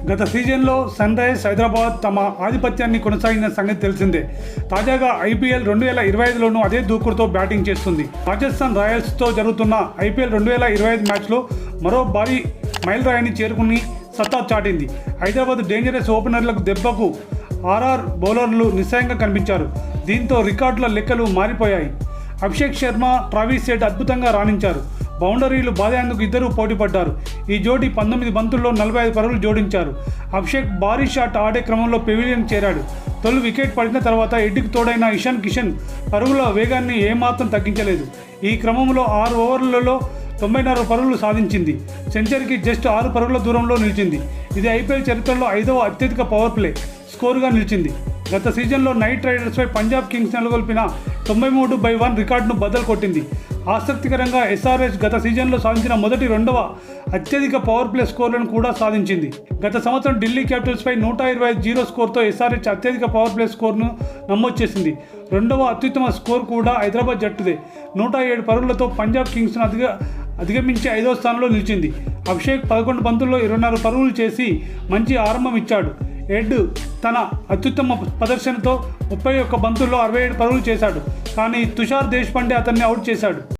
గత సీజన్లో sun Risers Hyderabad తమ ఆధిపత్యాన్ని కొనసాగిన సంగతి తెలిసిందే. తాజాగా ఐపీఎల్ 2025లోనూ అదే దూకుడుతో బ్యాటింగ్ చేస్తుంది. రాజస్థాన్ రాయల్స్తో జరుగుతున్న ఐపీఎల్ 2025 మ్యాచ్లో మరో భారీ మైలురాయిని చేరుకుని సత్తా చాటింది. హైదరాబాద్ డేంజరస్ ఓపెనర్లకు దెబ్బకు ఆర్ఆర్ బౌలర్లు నిస్సాయంగా కనిపించారు. దీంతో రికార్డుల లెక్కలు మారిపోయాయి. అభిషేక్ శర్మ, ట్రావిస్ హెడ్ అద్భుతంగా రాణించారు. బౌండరీలు బాదేందుకు ఇద్దరూ పోటీపడ్డారు. ఈ జోడీ 19 బంతుల్లో 45 పరుగులు జోడించారు. అభిషేక్ భారీ షాట్ ఆడే క్రమంలో పెవిలియన్ చేరాడు. తొలి వికెట్ పడిన తర్వాత ఎడ్డికి తోడైన ఇషాన్ కిషన్ పరుగుల వేగాన్ని ఏమాత్రం తగ్గించలేదు. ఈ క్రమంలో 6 ఓవర్లలో 94 పరుగులు సాధించింది. సెంచరీకి జస్ట్ 6 పరుగుల దూరంలో నిలిచింది. ఇది ఐపీఎల్ చరిత్రలో 5వ అత్యధిక పవర్ ప్లే స్కోరుగా నిలిచింది. గత సీజన్లో నైట్ రైడర్స్పై పంజాబ్ కింగ్స్ నెలకొల్పిన 93/1 రికార్డును బద్దలు కొట్టింది. ఆసక్తికరంగా ఎస్ఆర్హెచ్ గత సీజన్లో సాధించిన మొదటి 2వ అత్యధిక పవర్ ప్లే స్కోర్లను కూడా సాధించింది. గత సంవత్సరం ఢిల్లీ క్యాపిటల్స్పై 125 స్కోర్తో ఎస్ఆర్హెచ్ అత్యధిక పవర్ ప్లే స్కోర్ను నమోదు చేసింది. 2వ అత్యుత్తమ స్కోర్ కూడా హైదరాబాద్ జట్టుదే. 107 పరుగులతో పంజాబ్ కింగ్స్ను అధిగమించి 5వ స్థానంలో నిలిచింది. అభిషేక్ 11 బంతుల్లో 24 పరుగులు చేసి మంచి ఆరంభం ఇచ్చాడు. ఎడ్ తన అత్యుత్తమ ప్రదర్శనతో 31 బంతుల్లో 67 పరుగులు చేశాడు. కానీ తుషార్ దేశ్పాండే అతన్ని అవుట్ చేశాడు.